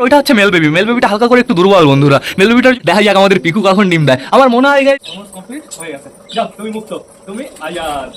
ওইটা হচ্ছে male baby. Mail বেবিটা হালকা করে একটু দুর্বল বন্ধুরা। মেল বেবিটা দেখা যাক আমাদের পিকু কখন ডিম দেয়। আমার মনে হয় গাইস কমপ্লিট হয়ে গেছে। যাও তুমি মুক্ত, তুমি আয়ার।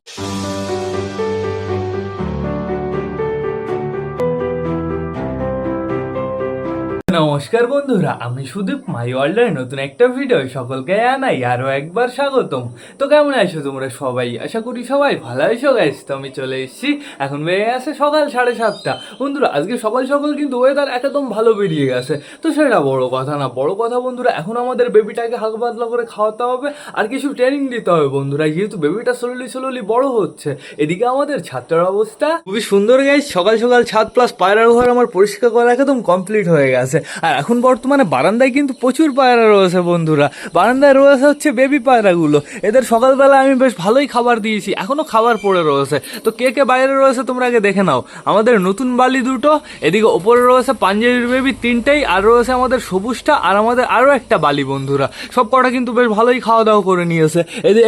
নমস্কার বন্ধুরা, আমি সুদীপ মাই ওয়ার্ল্ডের নতুন একটা ভিডিও সকলকে জানাই আরও একবার স্বাগতম। তো কেমন আছো তোমরা সবাই? আশা করি সবাই ভালো আছো গাইস। তো আমি চলে এসেছি, এখন বেরিয়ে গেছে সকাল 7:30 বন্ধুরা। আজকে সকাল সকাল কিন্তু ওয়েদার একদম ভালো বেরিয়ে গেছে। তো সেটা বড় কথা না, বড় কথা বন্ধুরা এখন আমাদের বেবিটাকে হালকা পাতলা করে খাওয়াতে হবে আর কিছু ট্রেনিং দিতে হবে বন্ধুরা, যেহেতু বেবিটা স্লোলি বড় হচ্ছে। এদিকে আমাদের ছাত্রের অবস্থা খুবই সুন্দর গাইস। সকাল সকাল ছাদ প্লাস পায়রার ঘর আমার পরিষ্কার করা একদম কমপ্লিট হয়ে গেছে। আর এখন বর্তমানে বারান্দায় কিন্তু প্রচুর পায়রা রয়েছে বন্ধুরা। বারান্দায় রয়েছে হচ্ছে বেবি পায়রাগুলো। এদের সকালবেলা আমি বেশ ভালোই খাবার দিয়েছি, এখনো খাবার পড়ে রয়েছে। তো কে কে বাইরে রয়েছে তোমরা আগে দেখে নাও। আমাদের নতুন বালি দুটো, এদিকে ওপরে রয়েছে পাঞ্জাবির বেবি তিনটেই, আর রয়েছে আমাদের সবুজটা, আর আমাদের আরও একটা বালি বন্ধুরা। সব কটা কিন্তু বেশ ভালোই খাওয়া দাওয়া করে নিয়েছে।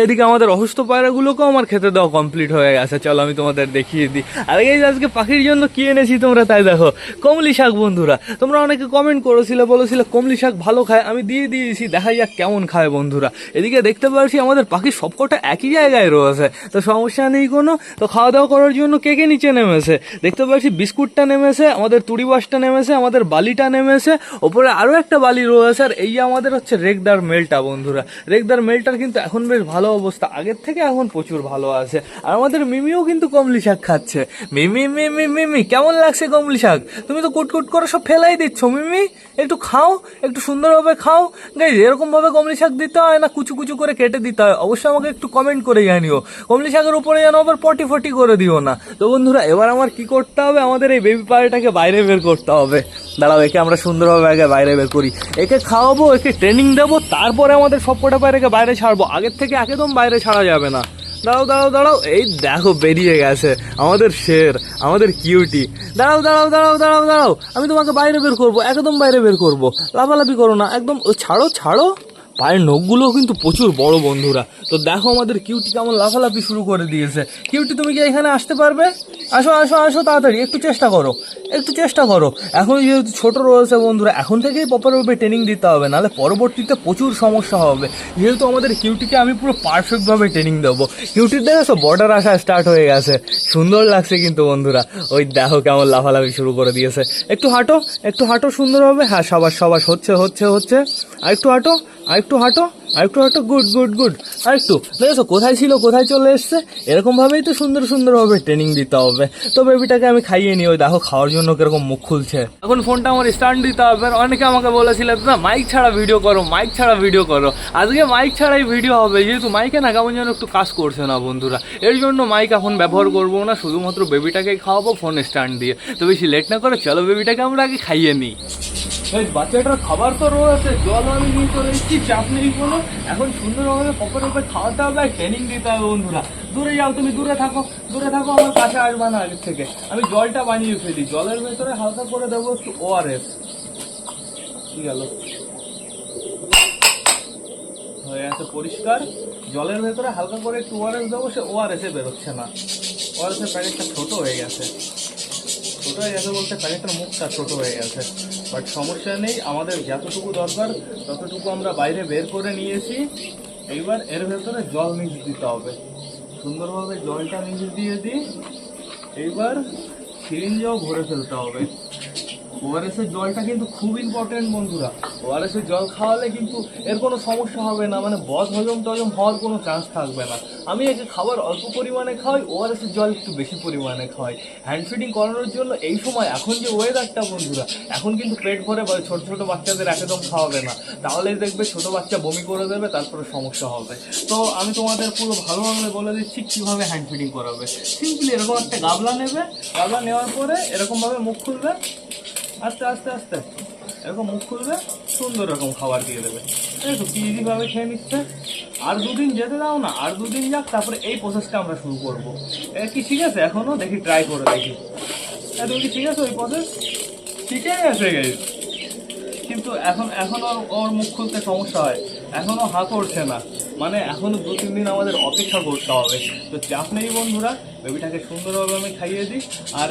এদিকে আমাদের অসুস্থ পায়রাগুলোকেও আমার খেতে দেওয়া কমপ্লিট হয়ে গেছে। চলো আমি তোমাদের দেখিয়ে দিই। আর এই আজকে পাখির জন্য কি এনেছি তোমরা তাই দেখো, কমলি শাক বন্ধুরা। তোমরা অনেকে কমেন্ট করেছিলে, বলেছিলে কমলি শাক ভালো খায়, আমি দিয়ে দিয়েছি, দেখা যাক কেমন খায় বন্ধুরা। এদিকে দেখতে পাচ্ছি আমাদের পাখি সবকটা একই জায়গায় রয়েছে, তো সমস্যা নেই কোনো। তো খাওয়া দাওয়া করার জন্য কে কে নিচে নেমেছে দেখতে পাচ্ছি, বিস্কুটটা নেমেছে, আমাদের তুড়ি বাসটা নেমেছে, আমাদের বালিটা নেমেছে, ওপরে আরও একটা বালি রয়েছে। আর এই আমাদের হচ্ছে রেগদার মেলটা বন্ধুরা। রেগদার মেলটার কিন্তু এখন বেশ ভালো অবস্থা, আগের থেকে এখন প্রচুর ভালো আছে। আর আমাদের মিমিও কিন্তু কমলি শাক খাচ্ছে। মিমি মিমি মিমি কেমন লাগছে কমলি শাক? তুমি তো কুটকুট করে সব ফেলাই দিচ্ছ মিমি, একটু খাও, একটু সুন্দরভাবে খাও গাইজ। এরকম ভাবে কমলি শাক দিতে হয় না কুচু কুচু করে কেটে দিতে হয়? অবশ্যই আমাকে একটু কমেন্ট করে জানিও। কমলি শাকের উপরে যেন আবার পটি ফটি করে দিও না। তো বন্ধুরা এবার আমার কি করতে হবে, আমাদের এই বেবি পায়রাটাকে বাইরে বের করতে হবে। দাঁড়াও, একে আমরা সুন্দরভাবে আগে বাইরে বের করি, একে খাওয়াবো, একে ট্রেনিং দেবো, তারপরে আমাদের সব কটা পায়রাকে বাইরে ছাড়বো। আগের থেকে একদম বাইরে ছাড়া যাবে না। দাঁড়াও দাঁড়াও দাঁড়াও, এই দেখো বেরিয়ে গেছে আমাদের শের, আমাদের কিউটি। দাঁড়াও দাঁড়াও দাঁড়াও দাঁড়াও দাঁড়াও, আমি তোমাকে বাইরে বের করবো, একদম বাইরে বের করবো। লাফালাফি করো না একদম, ছাড়ো ছাড়ো। পায়ের নখগুলোও কিন্তু প্রচুর বড় বন্ধুরা। তো দেখো আমাদের কিউটি কেমন লাফালাফি শুরু করে দিয়েছে। কিউটি তুমি কি এখানে আসতে পারবে? আসো আসো আসো তাড়াতাড়ি, একটু চেষ্টা করো, একটু চেষ্টা করো। এখন যেহেতু ছোট রয়েছে বন্ধুরা, এখন থেকেই প্রপারভাবে ট্রেনিং দিতে হবে, নাহলে পরবর্তীতে প্রচুর সমস্যা হবে। যেহেতু আমাদের কিউটিকে আমি পুরো পারফেক্টভাবে ট্রেনিং দেবো। কিউটির দেখেছো বর্ডার আসা স্টার্ট হয়ে গেছে, সুন্দর লাগছে কিন্তু বন্ধুরা। ওই দেখো কেমন লাফালাফি শুরু করে দিয়েছে। একটু হাঁটো, একটু হাঁটো সুন্দরভাবে। হ্যাঁ সাবাস সাবাস, হচ্ছে হচ্ছে হচ্ছে। আর একটু হাঁটো, আর একটু হাঁটো, আর একটু হাঁটো, গুড গুড গুড। আর একটু দেখেছো কোথায় ছিল কোথায় চলে এসছে। এরকম ভাবেই তো সুন্দরভাবে ট্রেনিং দিতে হবে। তো বেবিটাকে আমি খাইয়ে নিই, ওই দেখো খাওয়ার জন্য কিরকম মুখ খুলছে। এখন ফোনটা আমার স্ট্যান্ড দিতে হবে। অনেকে আমাকে বলেছিল না মাইক ছাড়া ভিডিও করো, মাইক ছাড়া ভিডিও করো। আজকে মাইক ছাড়াই ভিডিও হবে, যেহেতু মাইকে না কেমন যেন একটু কাজ করছে না বন্ধুরা। এর জন্য মাইক এখন ব্যবহার করবো না, শুধুমাত্র বেবিটাকে খাওয়াবো ফোন স্ট্যান্ড দিয়ে। তো বেশি লেট না করে চলো বেবিটাকে আমরা আগে খাইয়ে নিই। বাচ্চাটার খাবার তো রয়েছে, জল আমি নিয়ে চলে এসেছি, চাপ নেই কোনো। এখন সুন্দরভাবে প্রপারভাবে খাওয়াতে হবে আর ট্রেনিং দিতে হবে বন্ধুরা। দূরে যাও তুমি, দূরে থাকো, দূরে থাকো, আমার কাছে আসবা না আগের থেকে। আমি জলটা বানিয়ে ফেলি, জলের ভেতরে হালকা করে দেবো একটু ওআরএস। কি গেল, হয়ে গেছে পরিষ্কার। জলের ভেতরে হালকা করে একটু ওআরএস দেবো, সে ওআরএসে বেরোচ্ছে না। ওআরএসের প্যাকেটটা ছোট হয়ে গেছে, ছোট হয়ে গেছে বলতে প্যাকেটের মুখটা ছোট হয়ে গেছে। বাট সমস্যা নেই, আমাদের যতটুকু দরকার ততটুকু আমরা বাইরে বের করে নিয়েছি। এইবার এর ভেতরে জল মিক্স দিতে হবে, সুন্দরভাবে জলটা মিক্স দিয়ে দিই। এইবার সিরিঞ্জও ভরে ফেলতে হবে। ওআরএসের জলটা কিন্তু খুব ইম্পর্টেন্ট বন্ধুরা। ওআরএসের জল খাওয়ালে কিন্তু এর কোনো সমস্যা হবে না, মানে বদ হজম টজম হওয়ার কোনো চান্স থাকবে না। আমি একে খাবার অল্প পরিমাণে খাওয়াই, ওআরএসের জল একটু বেশি পরিমাণে খাওয়াই হ্যান্ড ফিডিং করানোর জন্য। এই সময় এখন যে ওয়েদারটা বন্ধুরা, এখন কিন্তু পেট ভরে ছোট ছোট বাচ্চাদের একদম খাওয়াবে না, তাহলে দেখবে ছোট বাচ্চা বমি করে দেবে, তারপরে সমস্যা হবে। তো আমি তোমাদের পুরো ভালোভাবে বলে দিচ্ছি কীভাবে হ্যান্ড ফিডিং করাবে। সিম্পলি এরকম একটা গাবলা নেবে, গাবলা নেওয়ার পরে এরকমভাবে মুখ খুলবে, আস্তে আস্তে আস্তে এরকম মুখ খুলবে, সুন্দর এরকম খাবার দিয়ে দেবে। দেখো কি ইজিভাবে খেয়ে নিচ্ছে। আর দুদিন যেতে দাও না, আর দুদিন যাক, তারপরে এই প্রসেসটা আমরা শুরু করবো। কি ঠিক আছে এখনো? দেখি ট্রাই করে দেখি। তুমি কি ঠিক আছে ওই প্রসেস? ঠিকই আছে গাইস, কিন্তু এখনো ওর মুখ খুলতে সমস্যা হয়, এখনো হা করছে না, মানে এখনো 2-3 দিন আমাদের অপেক্ষা করতে হবে। তো চাপ নেই বন্ধুরা, বেবিটাকে সুন্দরভাবে আমি খাইয়ে দিই। আর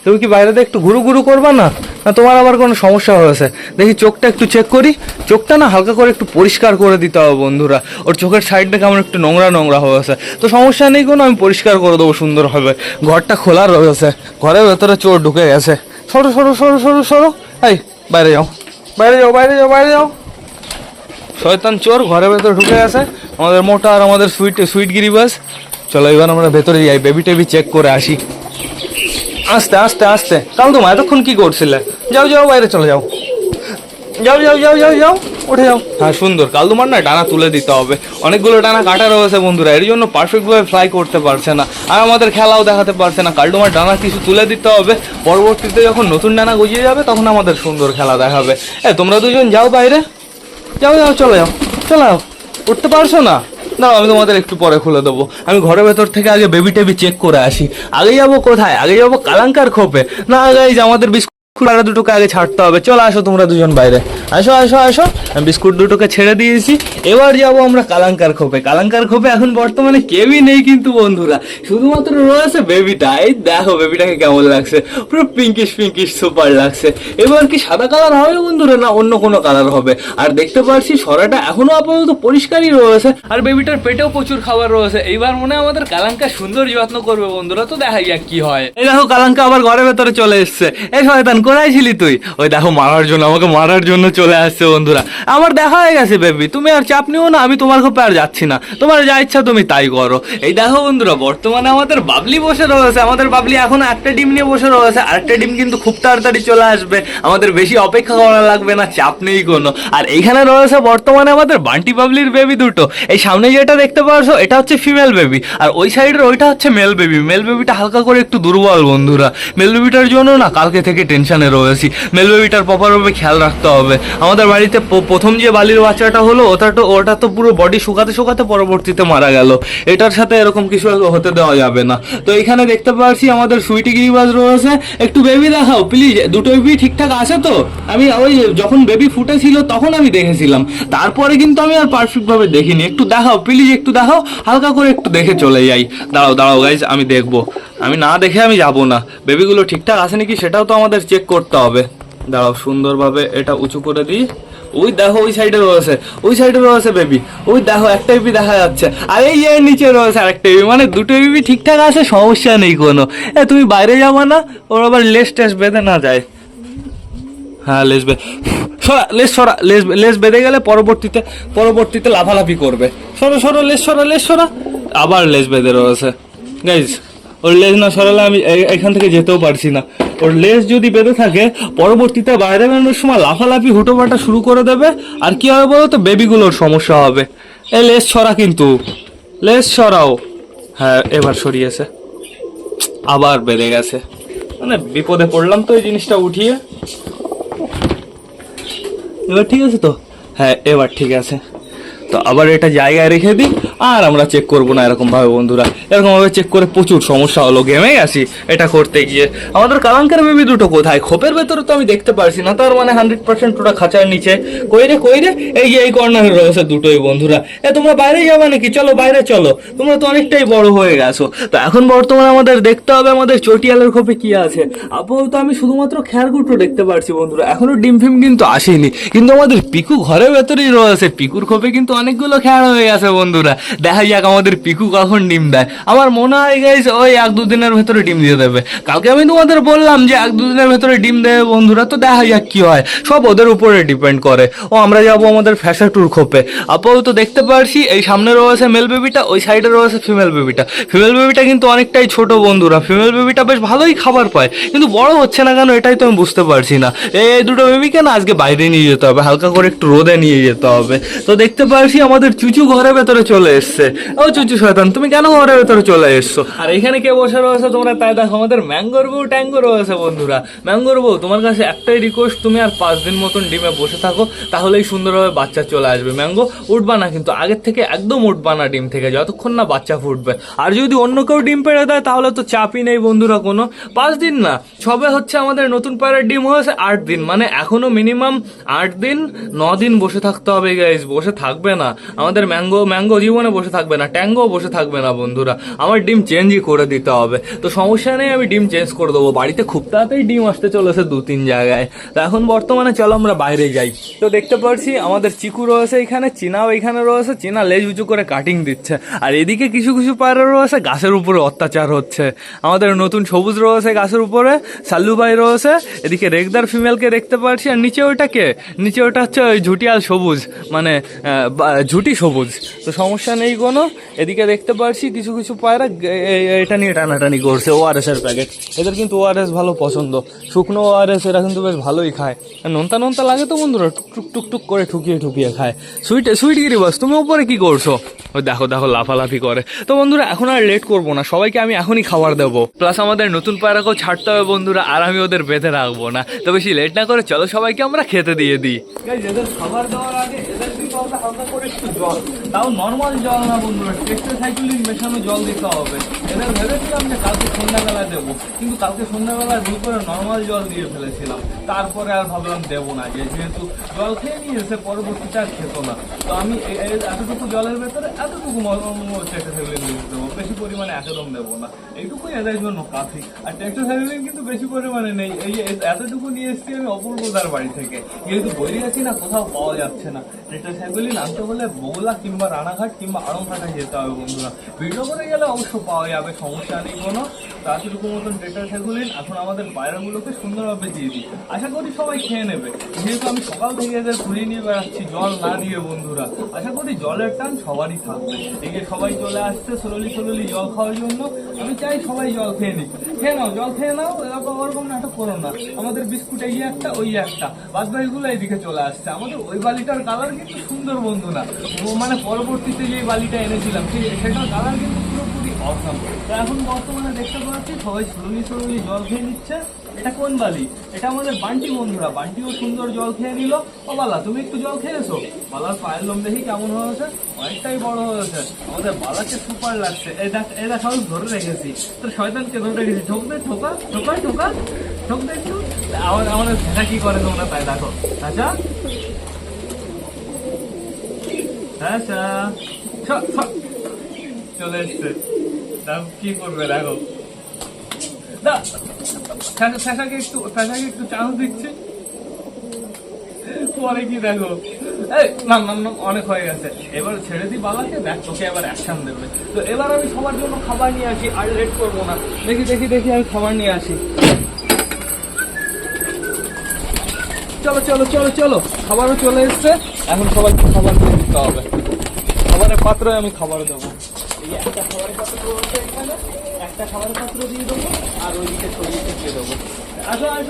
তুমি কি বাইরে একটু ঘুরু ঘুরু করবা না? না তোমার আবার কোনো সমস্যা হয়েছে? দেখি চোখটা একটু চেক করি। চোখটা না হালকা করে একটু পরিষ্কার করে দিতে হবে বন্ধুরা। ওর চোখের সাইডটা কেমন একটু নোংরা নোংরা হয়েছে। তো সমস্যা নেই কোনো, আমি পরিষ্কার করে দেবো সুন্দর হবে। ঘরটা খোলা রয়েছে, ঘরের ভেতরে চোর ঢুকে গেছে। সরো সরো সরো সরো সরো, এই বাইরে যাও, বাইরে যাও, বাইরে যাও, বাইরে যাও। শয়তান চোর ঘরের ভেতরে ঢুকে গেছে আমাদের মোটা আর আমাদের সুইট গিরিবাস। চলো এবার আমরা ভেতরে যাই, বেবি টেবি চেক করে আসি। আস্তে আস্তে আস্তে। কাল তোমার এতক্ষণ কি করছিলে? যাও যাও, বাইরে চলে যাও, যাও যাও যাও যাও যাও, উঠে যাও। হ্যাঁ সুন্দর, কাল তোমার না ডানা তুলে দিতে হবে। অনেকগুলো ডানা কাটা রয়েছে বন্ধুরা, এর জন্য পারফেক্টভাবে ফ্লাই করতে পারছে না আর আমাদের খেলাও দেখাতে পারছে না। কাল তোমার ডানা কিছু তুলে দিতে হবে, পরবর্তীতে যখন নতুন ডানা গজিয়ে যাবে তখন আমাদের সুন্দর খেলা দেখাবে। তোমরা দুজন যাও বাইরে, যাও যাও, চলে যাও, চলে যাও। উঠতে পারছো না? না আমি তোমাদের একটু পরে খুলে দেবো। আমি ঘরের ভেতর থেকে আগে বেবি টেবি চেক করে আসি। আগে যাবো কোথায়? আগে যাবো কালাঙ্কার খোপে। না গাইজ, আমাদের বিস্কুট দুটোকে আগে ছাড়তে হবে। চলে আসো তোমরা দুজন বাইরে, আসো আসো আসো। আমি বিস্কুট দুটোকে ছেড়ে দিয়েছি, এবার যাবো আমরা কালাঙ্কার খোপে। কালাঙ্কার খোপে এখন বর্তমানে কেউই নেই কিন্তু বন্ধুরা, শুধুমাত্র রয়েছে বেবিটা। এই দেখো বেবিটাকে কেমন লাগছে, পুরো পিঙ্কিশ পিঙ্কিশ সুপার লাগছে। এবার কি সাদা কালার হবে বন্ধুরা, না অন্য কোনো কালার হবে? আর দেখতে পাচ্ছি সরাটা এখনো আপাতত পরিষ্কারই রয়েছে, আর বেবিটার পেটেও প্রচুর খাবার রয়েছে। এইবার মনে হয় আমাদের কালাঙ্কা সুন্দর যত্ন করবে বন্ধুরা। তো দেখা যাক কি হয়। এই দেখো কালাঙ্কা আবার ঘরের ভেতরে চলে এসছে। এই শয়তান কোথায় ছিলি তুই? ওই দেখো মারার জন্য, আমাকে মারার জন্য চলে আসছে বন্ধুরা। আমার দেখা হয়ে গেছে বেবি, তুমি আর চাপ নিও না, আমি তোমার খোপে আর যাচ্ছি না। তোমার যা ইচ্ছা তুমি তাই করো। এই দেখো বন্ধুরা, বর্তমানে আমাদের বাবলি বসে রয়েছে। আমাদের বাবলি এখন একটা ডিম নিয়ে বসে রয়েছে, আরেকটা ডিম কিন্তু খুব তাড়াতাড়ি চলে আসবে। আমাদের বেশি অপেক্ষা করা লাগবে না, চাপ নেই কোনো। আর এইখানে রয়েছে বর্তমানে আমাদের বান্টি বাবলির বেবি দুটো। এই সামনে যেটা দেখতে পাচ্ছ এটা হচ্ছে ফিমেল বেবি, আর ওই সাইডের ওইটা হচ্ছে মেল বেবি। মেল বেবিটা হালকা করে একটু দুর্বল বন্ধুরা। মেল বেবিটার জন্য না কালকে থেকে টেনশনে রয়েছি। মেল বেবিটার প্রপারভাবে খেয়াল রাখতে হবে। আমাদের বাড়িতে প্রথম যে বালির বাচ্চাটা হলো ওটা তো পুরো বডি শুকাতে শুকাতে পরবর্তীতে মারা গেল। এটার সাথে এরকম কিছু হতে দেওয়া যাবে না। তো এখানে দেখতে পাচ্ছি আমাদের সুইটি গিরিবাজ রয়েছে। একটু বেবি দেখাও প্লিজ, দুটো বেবি ঠিকঠাক আছে তো? আমি ওই যখন বেবি ফুটেছিল তখন আমি দেখেছিলাম, তারপরে কিন্তু আমি আর পারফেক্ট ভাবে দেখিনি। একটু দেখাও প্লিজ, একটু দেখাও, হালকা করে একটু দেখে চলে যাই। দাঁড়াও দাঁড়াও গাইজ, আমি দেখবো। আমি না দেখে আমি যাবো না। বেবিগুলো ঠিকঠাক আছে নাকি সেটাও তো আমাদের চেক করতে হবে। দাঁড়াও সুন্দরভাবে এটা উঁচু করে দিই। ওই দেখো ওই সাইডে রয়েছে, ওই সাইডে রয়েছে বেবি। ওই দেখো একটা বেবি দেখা যাচ্ছে, আর এই এর নিচে রয়েছে আরেকটা বেবি। মানে দুটো বেবি ঠিকঠাক আছে, সমস্যা নেই কোনো। তুমি বাইরে যাবো না, ওর আবার লেস টেস বেঁধে না যায়। হ্যাঁ লেস সরা, লেস সরা, লেস বেঁধে গেলে পরবর্তীতে লাফালাফি করবে। সরো সরো, লেস সরা, লেস সরা। আবার লেস বেঁধে রয়েছে গাইজ। ওর লেজ না সরালে আমি এখান থেকে যেতেও পারছি না। ওর লেজ যদি বেঁধে থাকে পরবর্তীতে বাইরে বেরোনোর সময় লাফালাফি হুটোপাটা শুরু করে দেবে। আর কি হবে বলো তো, বেবিগুলোর সমস্যা হবে। এই লেজ সরা, কিন্তু লেজ সরাও। হ্যাঁ এবার সরিয়েছে, আবার বেঁধে গেছে। মানে বিপদে পড়লাম তো এই জিনিসটা উঠিয়ে। এবার ঠিক আছে তো? হ্যাঁ এবার ঠিক আছে। তো আবার এটা জায়গায় রেখে দিই, আর আমরা চেক করবো না এরকম ভাবে বন্ধুরা। এরকম ভাবে চেক করে প্রচুর সমস্যা হলো, ঘেমে গেছি এটা করতে গিয়ে। আমাদের কালাঙ্কার বেবি দুটো কোথায়? খোপের ভেতরে তো আমি দেখতে পারছি না, তার মানে 100% ওটা খাঁচার নিচে। কই রে কই রে? এই যে এই কর্নারে রয়েছে দুটোই বন্ধুরা। তোমরা বাইরে যাবে নাকি? চলো বাইরে চলো, তোমরা তো অনেকটাই বড় হয়ে গেছো। তো এখন বর্তমানে আমাদের দেখতে হবে আমাদের চটিয়ালের খোপে কি আছে। আপাতত আমি শুধুমাত্র খেয়ারগুটো দেখতে পারছি বন্ধুরা, এখনো ডিম ফিম কিন্তু আসেনি। কিন্তু আমাদের পিকু ঘরের ভেতরেই রয়েছে, পিকুর খোপে কিন্তু অনেকগুলো খেয়ার হয়ে গেছে বন্ধুরা। দেখা যাক আমাদের পিকু কখন ডিম দেয়। আমার মনে হয় গাইস ওই 1-2 দিনের ভেতরে ডিম দিয়ে দেবে। কালকে আমি তোমাদের বললাম যে 1-2 দিনের ভেতরে ডিম দেবে বন্ধুরা। তো দেখা যাক কি হয়, সব ওদের উপরে ডিপেন্ড করে। আমরা যাবো আমাদের ফ্যাশাটুর খোপে। আপাতত দেখতে পারছি এই সামনে রয়েছে মেল বেবিটা, ওই সাইডে রয়েছে ফিমেল বেবিটা। ফিমেল বেবিটা কিন্তু অনেকটাই ছোট বন্ধুরা। ফিমেল বেবিটা বেশ ভালোই খাবার পায়, কিন্তু বড় হচ্ছে না কেন এটাই তো আমি বুঝতে পারছি না। এই দুটো বেবিকে না আজকে বাইরে নিয়ে যেতে হবে, হালকা করে একটু রোদে নিয়ে যেতে হবে। তো দেখতে পারছি আমাদের চুচু ঘরের ভেতরে চলে এসছে। ও চুচু শয়তান, তুমি কেন ঘরের ভেতরে চলে এসছো? আর এখানে কে বসে রয়েছে তোমরা তাই দেখো, আমাদের ম্যাঙ্গোর বউ ট্যাঙ্গো রয়েছে বন্ধুরা। ম্যাঙ্গোর বউ, তোমার কাছে একটাই রিকোয়েস্ট, তুমি আর 5 দিন মতন ডিমে বসে থাকো, তাহলেই সুন্দরভাবে বাচ্চা চলে আসবে। ম্যাঙ্গো উঠবা না কিন্তু, আগের থেকে একদম উঠবা না ডিম থেকে যতক্ষণ না বাচ্চা ফুটবে। আর যদি অন্য কেউ ডিম পেড়ে দেয় তাহলে তো চাপই নেই বন্ধুরা কোনো। 5 দিন না, সবে হচ্ছে আমাদের নতুন পায়রার ডিম হয়েছে 8 দিন, মানে এখনো মিনিমাম 8 দিন 9 দিন বসে থাকতে হবে গাইজ। বসে থাকবে না আমাদের ম্যাঙ্গো জীবনে বসে থাকবে না, ট্যাঙ্গো বসে থাকবে না বন্ধুরা। আমার ডিম চেঞ্জই করে দিতে হবে। তো সমস্যা নেই, আমি ডিম চেঞ্জ করে দেবো। বাড়িতে খুব তাড়াতাড়ি ডিম আসতে চলেছে 2-3 জায়গায়। তো এখন বর্তমানে চলো আমরা বাইরে যাই। তো দেখতে পাচ্ছি আমাদের চিকু রয়েছে এখানে, চীনাও এখানে রয়েছে। চীনা লেজ উঁচু করে কাটিং দিচ্ছে, আর এদিকে কিছু কিছু পায়রা রয়েছে গাছের উপরে অত্যাচার হচ্ছে। আমাদের নতুন সবুজ রয়েছে গাছের উপরে, সাল্লু ভাই রয়েছে। এদিকে রেগদার ফিমেলকে দেখতে পাচ্ছি, আর নিচে ওটা হচ্ছে ওই ঝুটিয়াল সবুজ, মানে ঝুটি সবুজ। তো সমস্যা নেই কোনো। এদিকে দেখতে পাচ্ছি কিছু কিছু পায়রা এটা নিয়ে টানাটানি করছে, ওআরএস এর প্যাকেট। এদের কিন্তু ওআরএস ভালো পছন্দ, শুকনো ওআরএস এরা কিন্তু বেশ ভালোই খায়। নোনতা নোনতা লাগে তো বন্ধুরা, টুক টুক টুক করে ঠুকিয়ে খায়। সুইটগিরি বাস, তুমি উপরে কি করছো? ওই দেখো লাফালাফি করে। তো বন্ধুরা এখন আর লেট করবো না, সবাইকে আমি এখনই খাবার দেবো। প্লাস আমাদের নতুন পায়রাকেও ছাড়তে হবে বন্ধুরা, আর আমি ওদের বেঁধে রাখবো না। তো বেশি লেট না করে চলো সবাইকে আমরা খেতে দিয়ে দিই। এদের খাবার দেওয়ার আগে এদের দিতে হবে হালকা করে একটু জল, তাও নর্মাল জল না বন্ধুরা, টেট্রাসাইক্লিন মেশানো জল দিতে হবে। এদের ভেবেছিলাম যে কালকে সন্ধ্যাবেলা দেবো, কিন্তু কালকে সন্ধ্যাবেলা ভুল করে নর্মাল জল দিয়ে ফেলেছিলাম। তারপরে আর ভাবলাম দেবো না, যেহেতু জল খেয়ে নিয়েছে পরবর্তীতে আর খেত না। তো আমি এতটুকু জলের ভেতরে এতটুকু টেট্রাসাইক্লিন দিয়ে দেবো, বেশি পরিমাণে একদম দেবো না। এইটুকুই এদের জন্য কাফি। আর টেট্রাসাইক্লিন কিন্তু বেশি পরিমাণে নেই, এই এতটুকু নিয়ে এসেছি আমি অপূর্বতার বাড়ি থেকে। যেহেতু বই আছি না, কোথাও পাওয়া যাচ্ছে না। টেট্রাসাইক্লিন আনতে হলে বগুলা কিংবা রানাঘাট কিংবা আড়ংঘাটায় যেতে হবে বন্ধুরা। ভিডিও করে গেলে অবশ্য পাওয়া যাবে, সমস্যা নেই কোনো। এতটুকু মতন টেট্রাসাইক্লিন এখন আমাদের পায়রাগুলোকে সুন্দরভাবে দিয়ে দিই। আশা করি সবাই খেয়ে নেবে, যেহেতু আমি সকাল থেকে এদের ঘুরিয়ে নিয়ে বেড়াচ্ছি জল না দিয়ে বন্ধুরা। আশা করি জলের টান সবারই থাকবে। এই যে সবাই চলে আসছে স্লোলি জল খাওয়ার জন্য। আমি চাই সবাই জল খেয়ে নিক। খেয়ে নাও, জল খেয়ে নাও, ওরকম নাটক করো না। আমাদের বিস্কুট এই একটা ওই একটা, বাদ বাকিগুলো এদিকে চলে আসছে। আমাদের ওই বালিটার কালার কিন্তু সুন্দর বন্ধু না, মানে পরবর্তীতে যে বালিটা এনেছিলাম সেটার কালার কিন্তু পুরোপুরি অসাম। তো এখন বর্তমানে দেখতে পাচ্ছি সবাই স্লোলি জল খেয়ে নিচ্ছে। এটা কোন বালি? এটা আমাদের বান্টি বন্ধুরা। বান্টিও সুন্দর জল খেয়ে নিল। ও বালা, তুমি একটু জল খেয়েছো? বালার পায়ের লোম দেখি কেমন হয়েছে, অনেকটাই বড় হয়েছে। আমাদের বালাকে সুপার লাগছে। এটা সব ধরে রেখেছি, তোর শয়তানকে ধরে রেখেছি। ঠোক দে, ঠোক দে একটু। আমাদের সেটা কি করে তোমরা তাই দেখো। আচ্ছা চলে এসছে, কি করবে দেখো। একটু চান্স দিচ্ছে, পরে কি দেখো। না অনেক হয়ে গেছে, এবার ছেড়ে দিই বাবাকে, দেখ তোকে এবার অ্যাকশন দেবে। তো এবার আমি সবার জন্য খাবার নিয়ে আসি, আর লেট করবো না। দেখি আমি খাবার নিয়ে আসি। চলো খাবারও চলে এসছে। এখন সবাইকে খাবার দিয়ে দিতে হবে। খাবারের পাত্রে আমি খাবার দেবো। এই একটা খাবারের পাত্র রয়েছে এখানে, একটা খাবারের পাত্র দিয়ে দেবো, আর ওইদিকে ছড়িয়ে দিয়ে দেবো। আসো আমি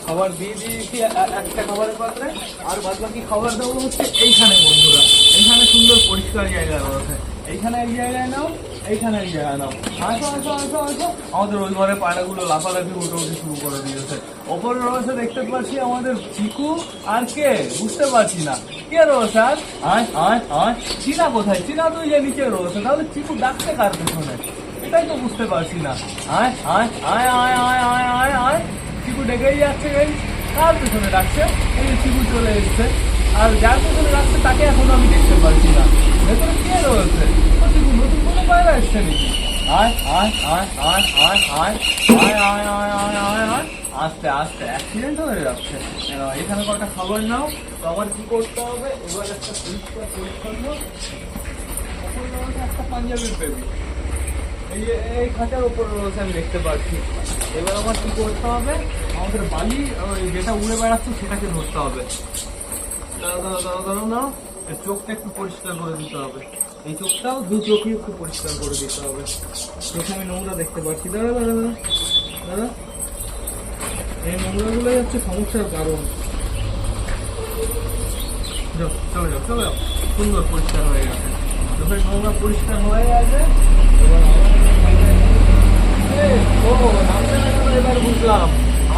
খাবার দিয়ে দিয়েছি একটা খাবারের পাত্রে, আর বাদ বাকি খাবার দেবো হচ্ছে এইখানে বন্ধুরা। এইখানে সুন্দর পরিষ্কার জায়গা রয়েছে, এইখানে এক জায়গায় নাও, এইখানে এক জায়গায় নাও। আসো আমাদের ওই ঘরে পায়রাগুলো লাফালাফি উঠে শুরু করে দিয়েছে। ওপরে রয়েছে দেখতে পাচ্ছি আমাদের চিকু, আর কে বুঝতে পারছি না কে রয়েছে। আর চীনা কোথায়? চীনা তুই যে নিচে রয়েছে, তাহলে চিকু ডাকছে কার পেছনে? এটাই তো বুঝতে পারছি না। আয় চিকু ডেকেই যাচ্ছে, কার পেছনে ডাকছে? এই যে চিকু চলে এসছে, আর যার পেছনে ডাকছে তাকে এখনো আমি দেখতে পাচ্ছি না। ভেতরে কে রয়েছে? চিকু নতুন কোনো পায়রা এসছে নাকি? আস্তে অ্যাক্সিডেন্ট হয়ে যাচ্ছে। এখানে কটা খাবার নাও। তো আমার কি করতে হবে এবার? একটা পরিচ্ছন্ন একটা পাঞ্জাবির বেবি এই খাঁচার উপরে রয়েছে, আমি দেখতে পাচ্ছি। এবার আমার কি করতে হবে? আমাদের বালি যেটা উড়ে বেড়াচ্ছে সেটাকে ধরতে হবে। দাঁড়াও, চোখটা একটু পরিষ্কার করে দিতে হবে। এই চোখটাও দু চোখই একটু পরিষ্কার করে দিতে হবে। চোখে আমি নোংরা দেখতে পাচ্ছি। দাদা এই নোংরাগুলোই হচ্ছে সমস্যার কারণ। চলে যাও। সুন্দর পরিষ্কার হয়ে গেছে, চোখের নোংরা পরিষ্কার হয়ে গেছে। এবার বুঝলাম